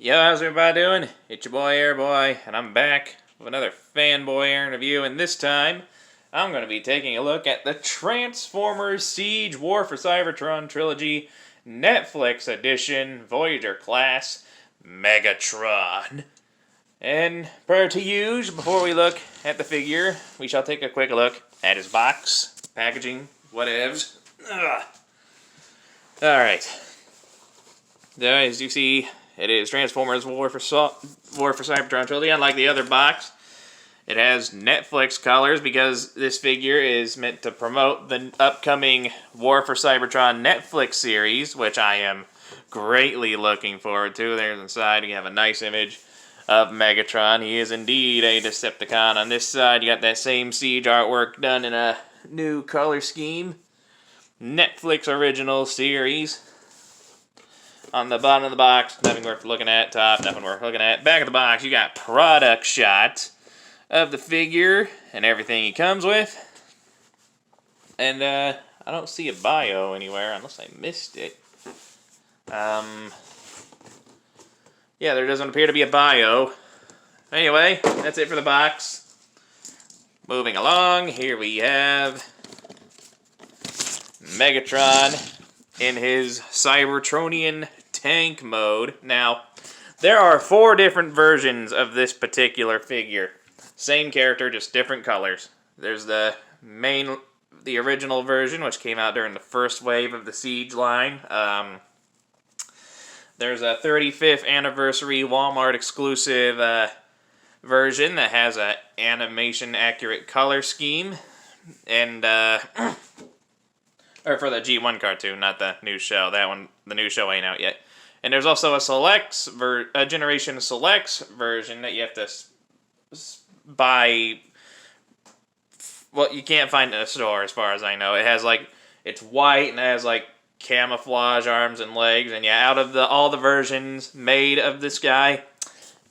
Yo, how's everybody doing? It's your boy Airboy, and I'm back with another FanBoyAaron review, and this time I'm going to be taking a look at the Transformers Siege War for Cybertron Trilogy Netflix edition Voyager class Megatron. And prior to use, before we look at the figure, we shall take a quick look at his box, packaging, whatevs. Alright. As you see, it is Transformers War for Cybertron Trilogy. Unlike the other box, it has Netflix colors because this figure is meant to promote the upcoming War for Cybertron Netflix series, which I am greatly looking forward to. There's inside, you have a nice image of Megatron. He is indeed a Decepticon. On this side, you got that same Siege artwork done in a new color scheme. Netflix original series. On the bottom of the box, nothing worth looking at. Top, nothing worth looking at. Back of the box, you got product shots of the figure and everything he comes with. And I don't see a bio anywhere unless I missed it. Yeah, there doesn't appear to be a bio. Anyway, that's it for the box. Moving along, here we have Megatron in his Cybertronian tank mode. Now, there are 4 different versions of this particular figure. Same character, just different colors. There's the original version, which came out during the first wave of the Siege line. There's a 35th anniversary Walmart exclusive version that has an animation accurate color scheme. And or for the G1 cartoon, not the new show. That one, the new show ain't out yet. And there's also a Generation Selects version that you have to buy. Well, you can't find it in a store, as far as I know. It has it's white and it has camouflage arms and legs. And yeah, out of all the versions made of this guy,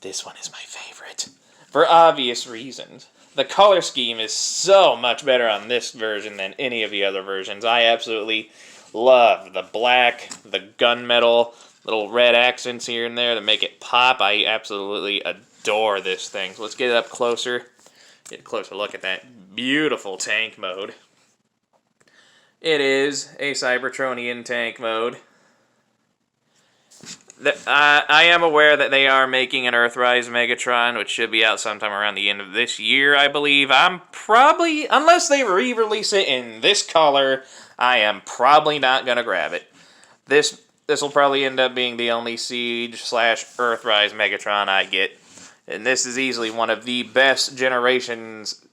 this one is my favorite for obvious reasons. The color scheme is so much better on this version than any of the other versions. I absolutely love the black, the gunmetal, little red accents here and there to make it pop. I absolutely adore this thing. So let's get it up closer. Get a closer look at that beautiful tank mode. It is a Cybertronian tank mode. I am aware that they are making an Earthrise Megatron, which should be out sometime around the end of this year, I believe. I'm probably, unless they re-release it in this color, I am probably not going to grab it. This will probably end up being the only Siege/Earthrise Megatron I get. And this is easily one of the best Generations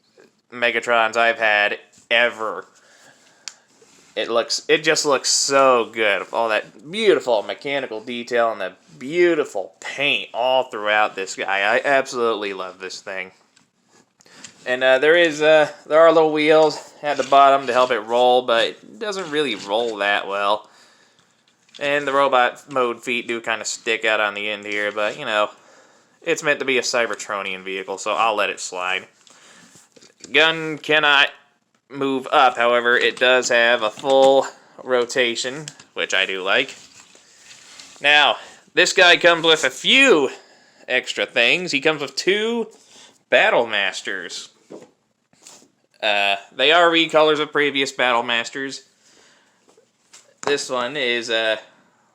Megatrons I've had ever. It just looks so good. All that beautiful mechanical detail and the beautiful paint all throughout this guy. I absolutely love this thing. And there are little wheels at the bottom to help it roll, but it doesn't really roll that well. And the robot mode feet do kind of stick out on the end here, but it's meant to be a Cybertronian vehicle, so I'll let it slide. Gun cannot move up, however, it does have a full rotation, which I do like. Now, this guy comes with a few extra things. He comes with 2 Battle Masters. They are recolors of previous Battle Masters. This one is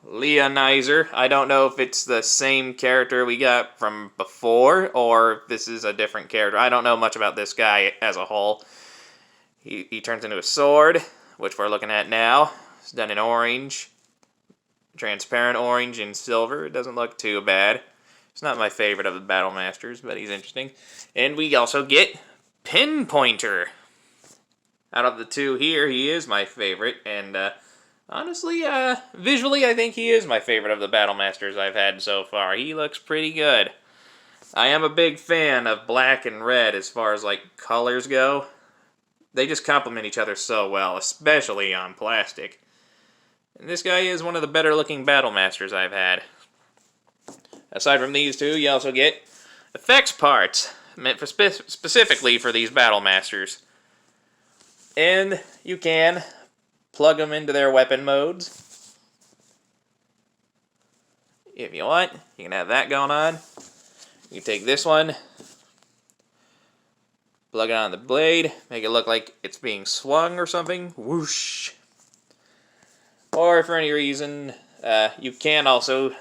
Leonizer. I don't know if it's the same character we got from before, or if this is a different character. I don't know much about this guy as a whole. He turns into a sword, which we're looking at now. It's done in orange. Transparent orange and silver. It doesn't look too bad. It's not my favorite of the Battle Masters, but he's interesting. And we also get Pinpointer. Out of the 2 here, he is my favorite. And honestly, visually, I think he is my favorite of the Battle Masters I've had so far. He looks pretty good. I am a big fan of black and red as far as colors go. They just complement each other so well, especially on plastic. And this guy is one of the better looking Battle Masters I've had. Aside from these 2, you also get effects parts, meant for specifically for these Battle Masters. And you can plug them into their weapon modes. if you want. You can have that going on. You can take this one, plug it on the blade, make it look like it's being swung or something. Whoosh. Or for any reason, you can also...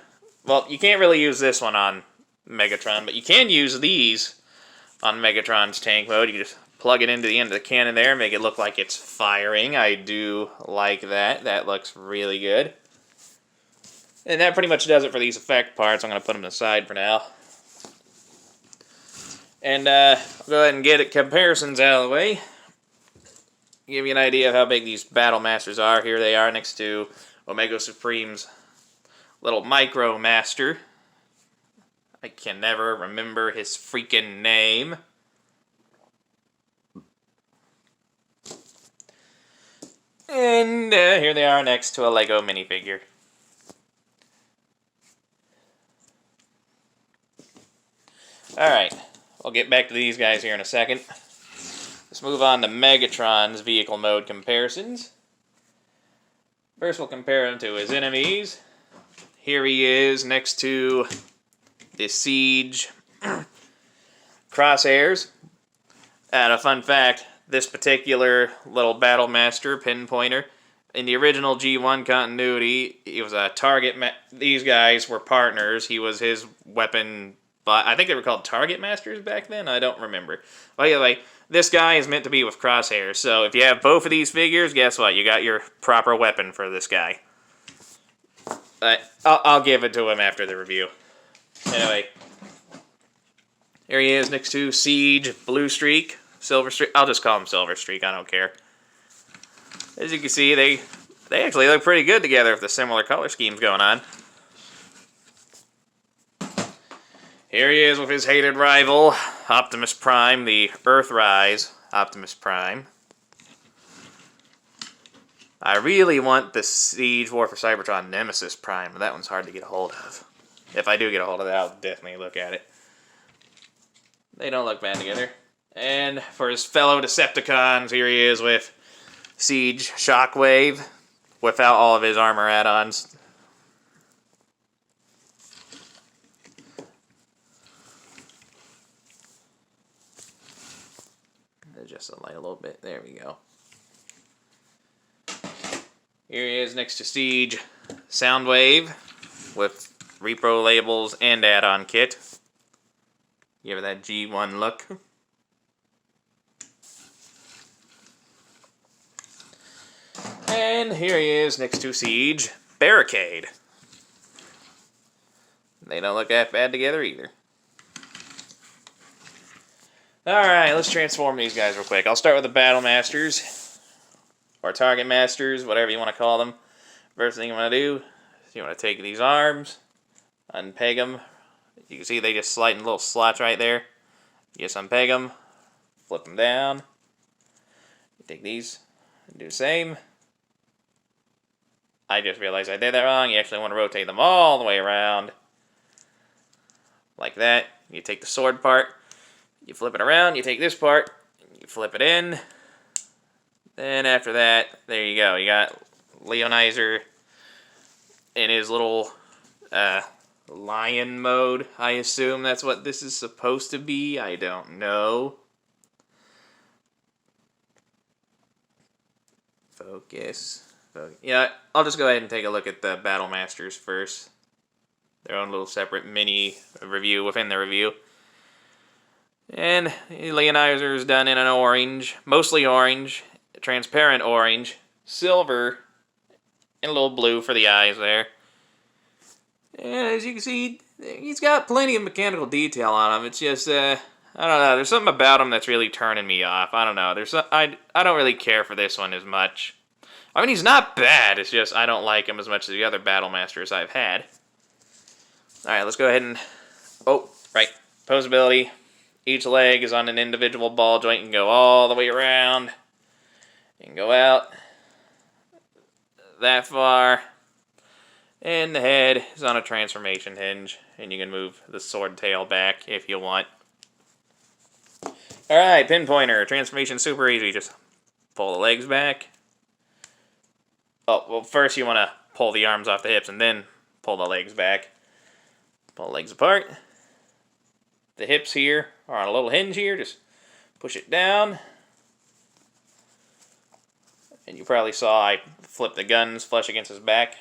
Well, you can't really use this one on Megatron, but you can use these on Megatron's tank mode. You can just plug it into the end of the cannon there, make it look like it's firing. I do like that. That looks really good. And that pretty much does it for these effect parts. I'm going to put them aside for now. And I'll go ahead and get comparisons out of the way. Give you an idea of how big these Battle Masters are. Here they are next to Omega Supreme's little Micro Master. I can never remember his freaking name. And here they are next to a Lego minifigure. Alright, I'll get back to these guys here in a second. Let's move on to Megatron's vehicle mode comparisons. First we'll compare him to his enemies. Here he is next to the Siege Crosshairs. And a fun fact, this particular little Battle Master Pinpointer, in the original G1 continuity, he was a target. These guys were partners. He was his weapon. But I think they were called Target Masters back then. I don't remember. But anyway, this guy is meant to be with Crosshairs. So if you have both of these figures, guess what? You got your proper weapon for this guy. I'll give it to him after the review. Anyway, here he is next to Siege Blue Streak, Silver Streak. I'll just call him Silver Streak. I don't care. As you can see, they actually look pretty good together with the similar color schemes going on. Here he is with his hated rival, Optimus Prime, the Earthrise Optimus Prime. I really want the Siege War for Cybertron Nemesis Prime, but that one's hard to get a hold of. If I do get a hold of that, I'll definitely look at it. They don't look bad together. And for his fellow Decepticons, here he is with Siege Shockwave, without all of his armor add-ons. Just a light a little bit. There we go. Here he is next to Siege Soundwave with repro labels and add-on kit. Give it that G1 look. And here he is next to Siege Barricade. They don't look that bad together either. Alright, let's transform these guys real quick. I'll start with the Battle Masters, or Target Masters, whatever you want to call them. First thing you want to do is you want to take these arms, unpeg them. You can see they just slide in little slots right there. You just unpeg them, flip them down. You take these and do the same. I just realized I did that wrong. You actually want to rotate them all the way around. Like that. You take the sword part. You flip it around, you take this part, you flip it in. Then after that, there you go. You got Leonizer in his little lion mode. I assume that's what this is supposed to be. I don't know. Focus. Yeah, I'll just go ahead and take a look at the Battle Masters first. Their own little separate mini review within the review. And Leonizer is done in an orange, mostly orange, transparent orange, silver, and a little blue for the eyes there. And as you can see, he's got plenty of mechanical detail on him. It's just, I don't know, there's something about him that's really turning me off. I don't know, I don't really care for this one as much. I mean, he's not bad, it's just I don't like him as much as the other Battle Masters I've had. Alright, let's go ahead and, oh, right, posability. Each leg is on an individual ball joint. You can go all the way around. You can go out that far. And the head is on a transformation hinge. And you can move the sword tail back if you want. Alright, Pinpointer. Transformation super easy. Just pull the legs back. Oh, well, first you want to pull the arms off the hips and then pull the legs back. Pull the legs apart. The hips here are on a little hinge here. Just push it down. And you probably saw I flipped the guns flush against his back.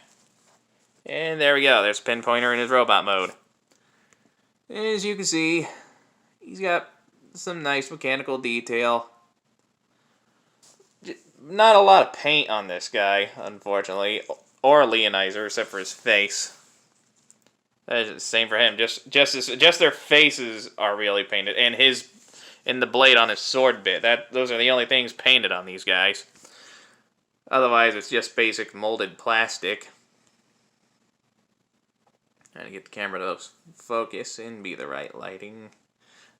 And there we go. There's Pinpointer in his robot mode. As you can see, he's got some nice mechanical detail. Not a lot of paint on this guy, unfortunately, or Leonizer, except for his face. That's the same for him. Just their faces are really painted, and the blade on his sword bit. Those are the only things painted on these guys. Otherwise, it's just basic molded plastic. Trying to get the camera to focus and be the right lighting.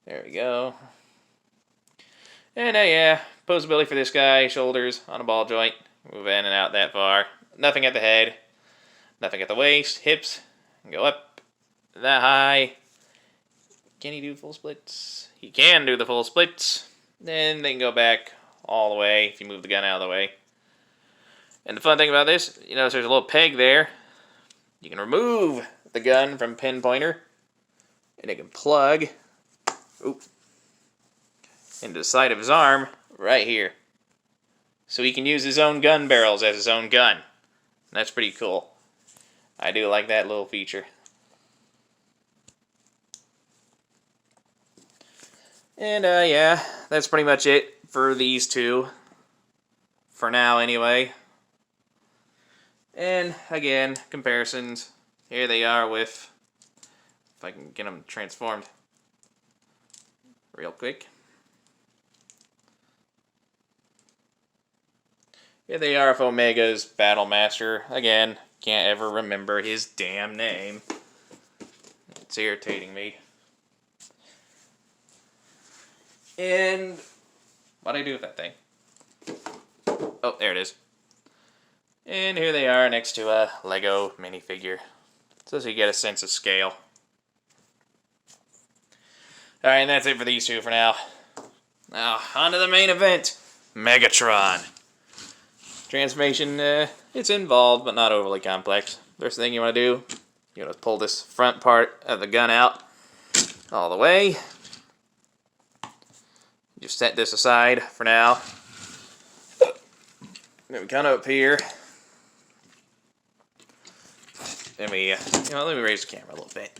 There we go. And yeah, posability for this guy, shoulders on a ball joint. Move in and out that far. Nothing at the head. Nothing at the waist. Hips. Go up that high. Can he do full splits? He can do the full splits. Then they can go back all the way if you move the gun out of the way. And the fun thing about this, you notice there's a little peg there. You can remove the gun from Pinpointer, and it can plug into the side of his arm right here. So he can use his own gun barrels as his own gun. And that's pretty cool. I do like that little feature. And yeah, that's pretty much it for these two. For now, anyway. And again, comparisons. Here they are with, if I can get them transformed real quick. Here they are with Omega's Battle Master. Again, can't ever remember his damn name. It's irritating me. And what'd I do with that thing? Oh, there it is. And here they are next to a Lego minifigure. So you get a sense of scale. Alright, and that's it for these two for now. Now, on to the main event. Megatron. Transformation, it's involved, but not overly complex. First thing you want to do, you want to pull this front part of the gun out all the way. Just set this aside for now. Then we come up here. Let me raise the camera a little bit.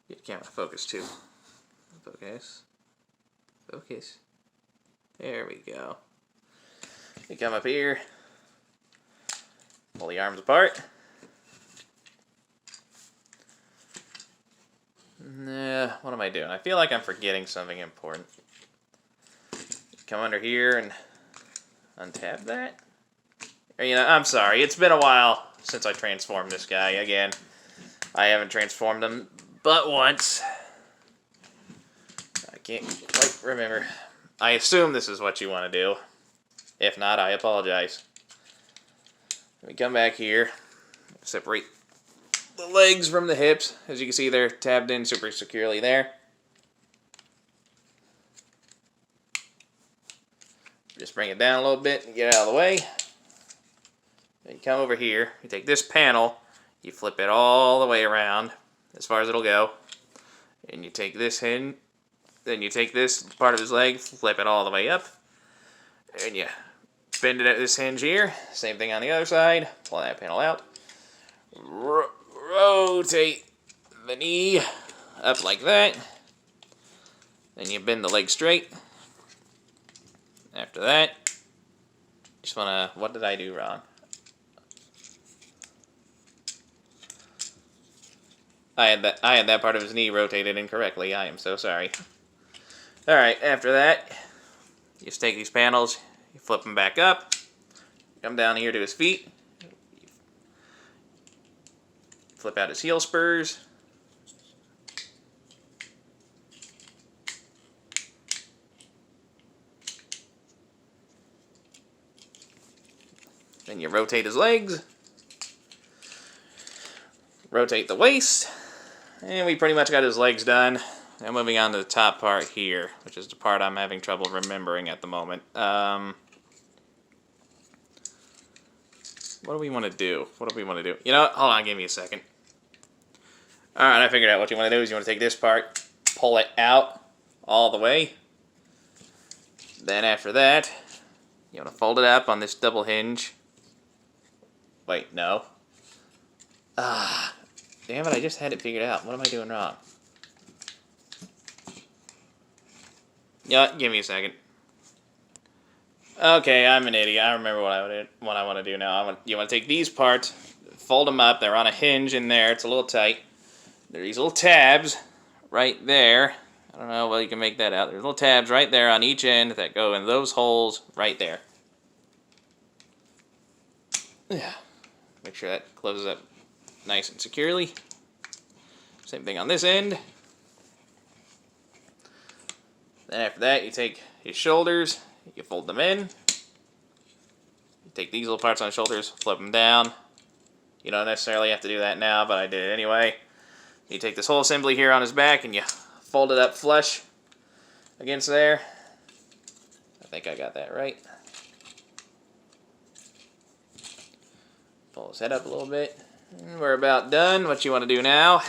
Get the camera focus too. Focus. Focus. There we go. You come up here. Pull the arms apart. Nah, what am I doing? I feel like I'm forgetting something important. Come under here and untab that. Or, I'm sorry. It's been a while since I transformed this guy. Again, I haven't transformed him but once. I can't quite remember. I assume this is what you want to do. If not, I apologize. Let me come back here. Separate the legs from the hips. As you can see, they're tabbed in super securely there. Just bring it down a little bit and get out of the way. Then you come over here. You take this panel, you flip it all the way around as far as it'll go. And you take this hin, then you take this part of his leg, flip it all the way up. And you bend it at this hinge here. Same thing on the other side. Pull that panel out. Rotate the knee up like that. Then you bend the leg straight. After that, just wanna, what did I do wrong? I had that part of his knee rotated incorrectly. I am so sorry. Alright, after that, you just take these panels, you flip them back up, come down here to his feet, flip out his heel spurs, then you rotate his legs, rotate the waist, and we pretty much got his legs done. Now moving on to the top part here, which is the part I'm having trouble remembering at the moment. What do we want to do? What do we want to do? You know what? Hold on, give me a second. Alright, I figured out what you want to do is you want to take this part, pull it out all the way. Then after that, you want to fold it up on this double hinge. Wait, no. Ah, damn it, I just had it figured out. What am I doing wrong? Yeah, give me a second. Okay, I'm an idiot. I remember what I want to do now. You want to take these parts, fold them up. They're on a hinge in there. It's a little tight. There are these little tabs right there. I don't know, well, you can make that out. There's little tabs right there on each end that go in those holes right there. Yeah. Make sure that closes up nice and securely. Same thing on this end. Then after that, you take his shoulders, you fold them in. You take these little parts on the shoulders, flip them down. You don't necessarily have to do that now, but I did it anyway. You take this whole assembly here on his back and you fold it up flush against there. I think I got that right. Pull his head up a little bit. And we're about done. What you want to do now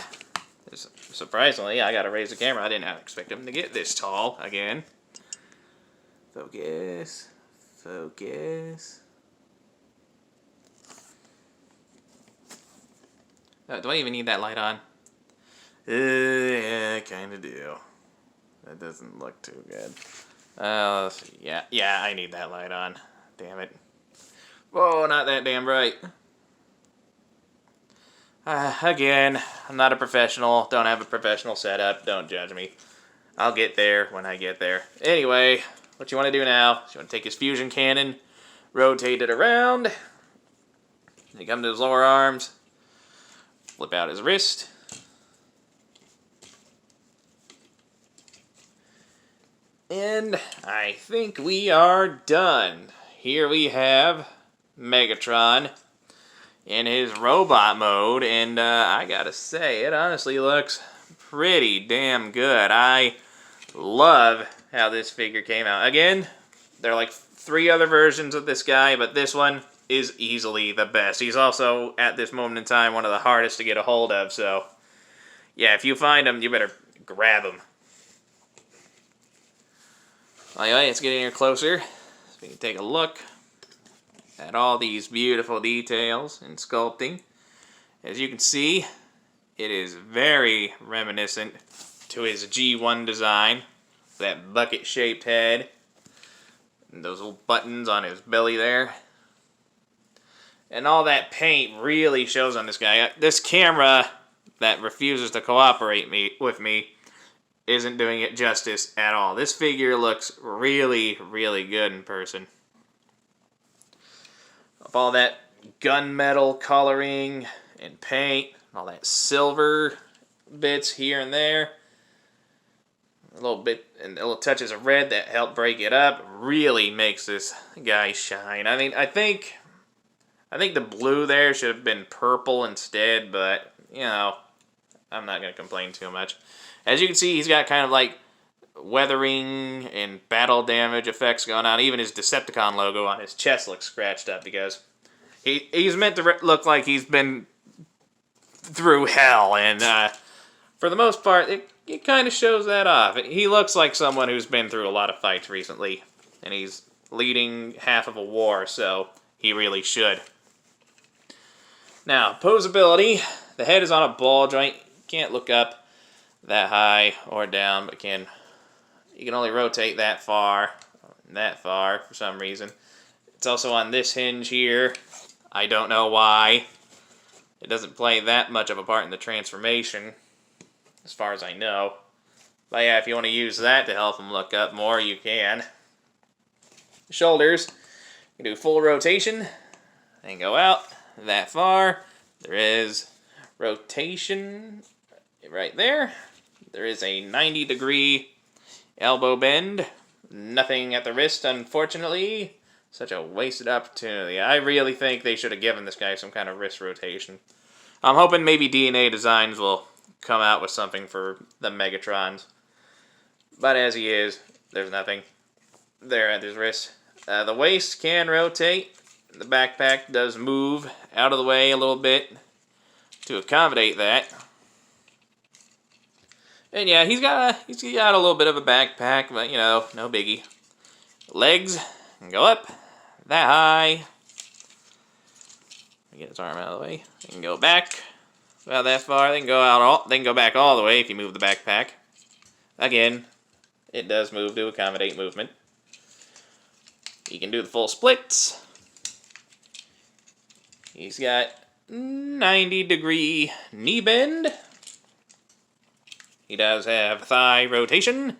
is, surprisingly, I got to raise the camera. I didn't expect him to get this tall again. Focus. Focus. Oh, do I even need that light on? Yeah, I kind of do. That doesn't look too good. Yeah, I need that light on. Damn it. Whoa, not that damn bright. Again, I'm not a professional. Don't have a professional setup. Don't judge me. I'll get there when I get there. Anyway, what you want to do now is you want to take his fusion cannon, rotate it around. You come to his lower arms, flip out his wrist. And I think we are done. Here we have Megatron in his robot mode, and I gotta say, it honestly looks pretty damn good. I love how this figure came out. Again, there are like 3 other versions of this guy, but this one is easily the best. He's also, at this moment in time, one of the hardest to get a hold of, so yeah, if you find him, you better grab him. Anyway, let's get in here closer so we can take a look at all these beautiful details in sculpting. As you can see, it is very reminiscent to his G1 design. That bucket-shaped head. And those little buttons on his belly there. And all that paint really shows on this guy. This camera that refuses to cooperate with me isn't doing it justice at all. This figure looks really, really good in person. Of all that gunmetal coloring and paint, all that silver bits here and there, a little bit and little touches of red that help break it up, really makes this guy shine. I mean, I think the blue there should have been purple instead, but you know, I'm not gonna complain too much. As you can see, he's got kind of like weathering and battle damage effects going on. Even his Decepticon logo on his chest looks scratched up because he's meant to look like he's been through hell. And for the most part, it kind of shows that off. He looks like someone who's been through a lot of fights recently. And he's leading half of a war, so he really should. Now, posability. The head is on a ball joint. Can't look up that high or down, but you can only rotate that far for some reason. It's also on this hinge here. I don't know why. It doesn't play that much of a part in the transformation, as far as I know. But yeah, if you want to use that to help him look up more, you can. Shoulders, you can do full rotation and go out that far. There is rotation right there. There is a 90-degree elbow bend. Nothing at the wrist, unfortunately. Such a wasted opportunity. I really think they should have given this guy some kind of wrist rotation. I'm hoping maybe DNA Designs will come out with something for the Megatrons. But as he is, there's nothing there at his wrist. The waist can rotate the backpack does move out of the way a little bit to accommodate that. And yeah, he's got a little bit of a backpack, but you know, no biggie. Legs can go up that high. Get his arm out of the way. They can go back about that far. They can go back all the way if you move the backpack. Again, it does move to accommodate movement. You can do the full splits. He's got 90-degree knee bend. He does have thigh rotation.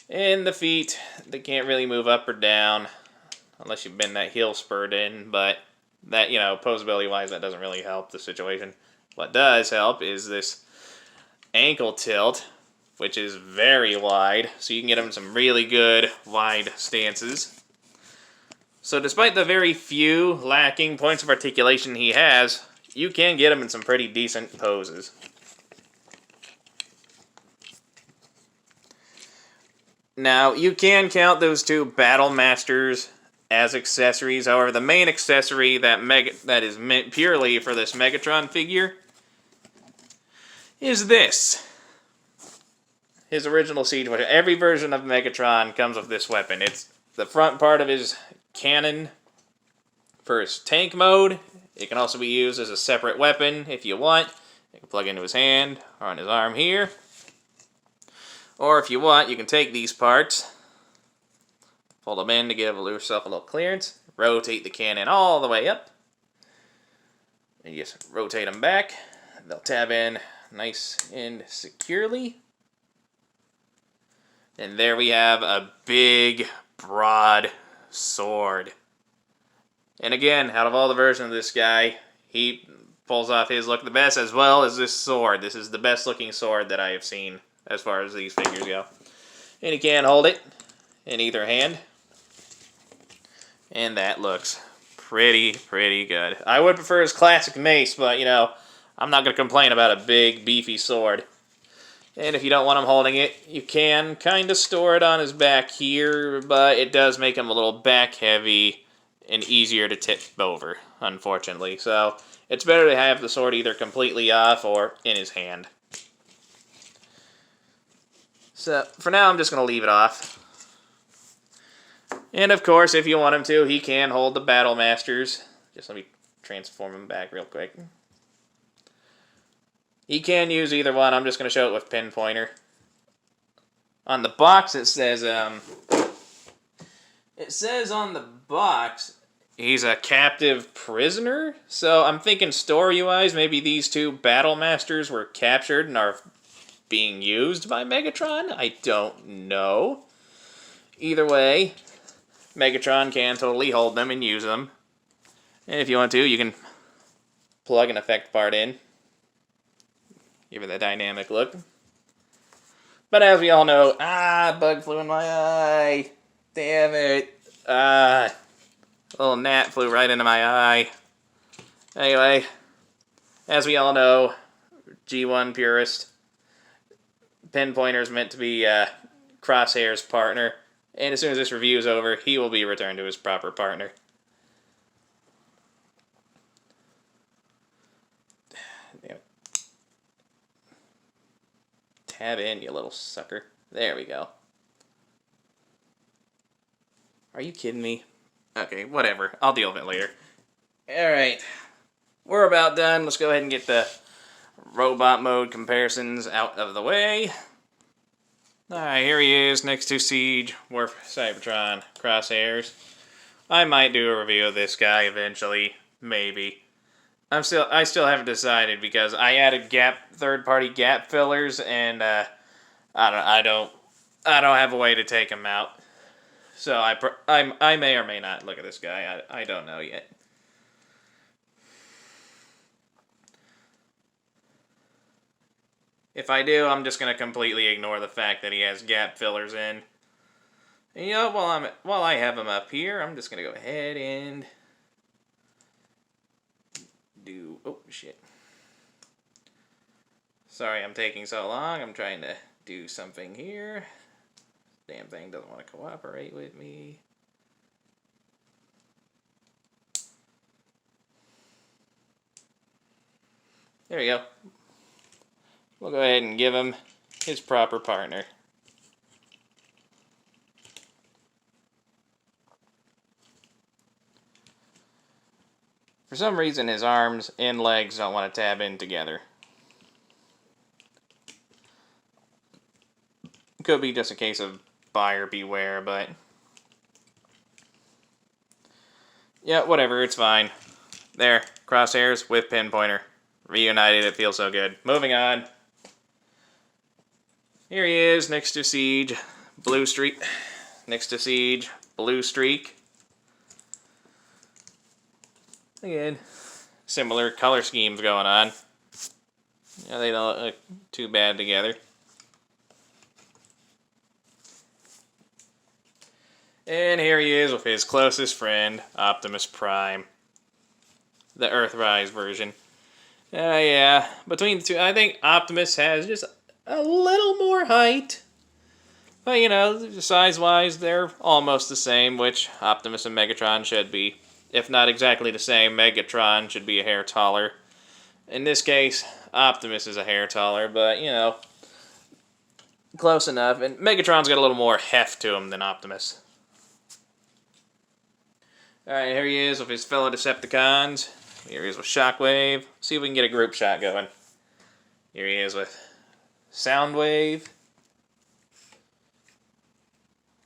And the feet, they can't really move up or down unless you bend that heel spurt in, but that, you know, posability-wise, that doesn't really help the situation. What does help is this ankle tilt, which is very wide, so you can get him some really good wide stances. So despite the very few lacking points of articulation he has, you can get him in some pretty decent poses. Now, you can count those two Battle Masters as accessories. However, the main accessory that is meant purely for this Megatron figure is this. His original siege weapon. Every version of Megatron comes with this weapon. It's the front part of his cannon for his tank mode. It can also be used as a separate weapon if you want. You can plug into his hand or on his arm here. Or if you want, you can take these parts, fold them in to give yourself a little clearance, rotate the cannon all the way up, and you just rotate them back. They'll tab in nice and securely. And there we have a big, broad sword. And again, out of all the versions of this guy, he pulls off his look the best, as well as this sword. This is the best looking sword that I have seen as far as these figures go. And he can hold it in either hand. And that looks pretty good. I would prefer his classic mace, but, you know, I'm not going to complain about a big, beefy sword. And if you don't want him holding it, you can kind of store it on his back here, but it does make him a little back-heavy and easier to tip over, unfortunately. So it's better to have the sword either completely off or in his hand. So, for now, I'm just going to leave it off. And, of course, if you want him to, he can hold the Battle Masters. Just let me transform him back real quick. He can use either one. I'm just going to show it with pinpointer. On the box, it says on the box, he's a captive prisoner. So, I'm thinking story-wise, maybe these two Battle Masters were captured and are being used by Megatron? I don't know. Either way, Megatron can totally hold them and use them. And if you want to, you can plug an effect part in. Give it a dynamic look. But as we all know, bug flew in my eye. Damn it. A little gnat flew right into my eye. Anyway, as we all know, G1 purist, Pinpointer is meant to be Crosshair's partner, and as soon as this review is over, he will be returned to his proper partner. Damn it. Tab in, you little sucker. There we go. Are you kidding me? Okay, whatever. I'll deal with it later. Alright. We're about done. Let's go ahead and get the robot mode comparisons out of the way. Alright, here he is next to Siege, Warp Cybertron, Crosshairs. I might do a review of this guy eventually, maybe. I still haven't decided because I added third-party gap fillers, and I don't have a way to take him out. So I may or may not look at this guy. I don't know yet. If I do, I'm just going to completely ignore the fact that he has gap fillers in. And you know, while I have him up here, I'm just going to go ahead and do... Oh, shit. Sorry I'm taking so long. I'm trying to do something here. Damn thing doesn't want to cooperate with me. There we go. We'll go ahead and give him his proper partner. For some reason, his arms and legs don't want to tab in together. Could be just a case of buyer beware, but... yeah, whatever, it's fine. There, crosshairs with pinpointer. Reunited, it feels so good. Moving on. Here he is, next to Siege. Blue streak. Next to Siege. Blue streak. Again, similar color schemes going on. Yeah, they don't look too bad together. And here he is with his closest friend, Optimus Prime. The Earthrise version. Yeah, between the two, I think Optimus has just a little more height. But, you know, size-wise, they're almost the same, which Optimus and Megatron should be. If not exactly the same, Megatron should be a hair taller. In this case, Optimus is a hair taller, but, you know, close enough. And Megatron's got a little more heft to him than Optimus. Alright, here he is with his fellow Decepticons. Here he is with Shockwave. See if we can get a group shot going. Here he is with Soundwave.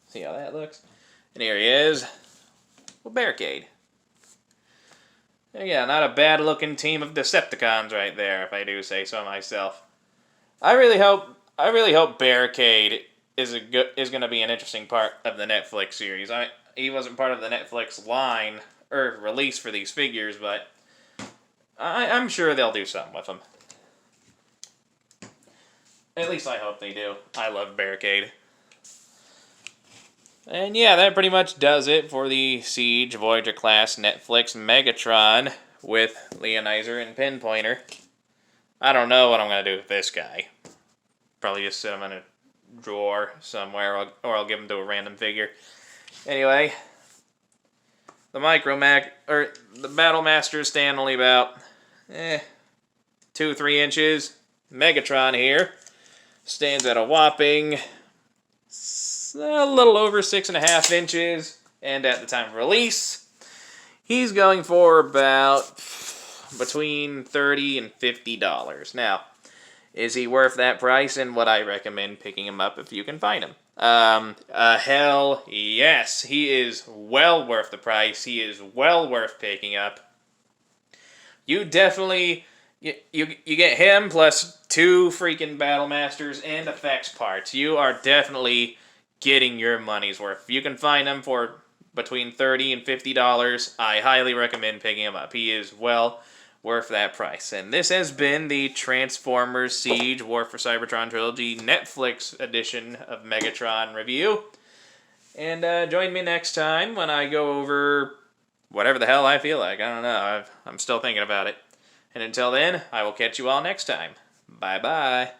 See how that looks? And here he is with Barricade. Yeah, not a bad looking team of Decepticons right there, if I do say so myself. I really hope Barricade is going to be an interesting part of the Netflix series. He wasn't part of the Netflix line or release for these figures, but I'm sure they'll do something with them. At least I hope they do. I love Barricade. And yeah, that pretty much does it for the Siege Voyager class Netflix Megatron with Leonizer and Pinpointer. I don't know what I'm going to do with this guy. Probably just sit him in a drawer somewhere, or I'll give him to a random figure. Anyway, the the Battle Masters stand only about 2-3 inches. Megatron here stands at a whopping a little over 6.5 inches, and at the time of release, he's going for about between $30 and $50. Now, is he worth that price? And would I recommend picking him up if you can find him? Hell yes. He is well worth the price. He is well worth picking up. You definitely, you get him plus 2 freaking Battle Masters and effects parts. You are definitely getting your money's worth. If you can find him for between $30 and $50, I highly recommend picking him up. He is well worth that price. And this has been the Transformers Siege War for Cybertron Trilogy Netflix edition of Megatron review. And join me next time when I go over whatever the hell I feel like. I don't know. I'm still thinking about it. And until then, I will catch you all next time. Bye-bye.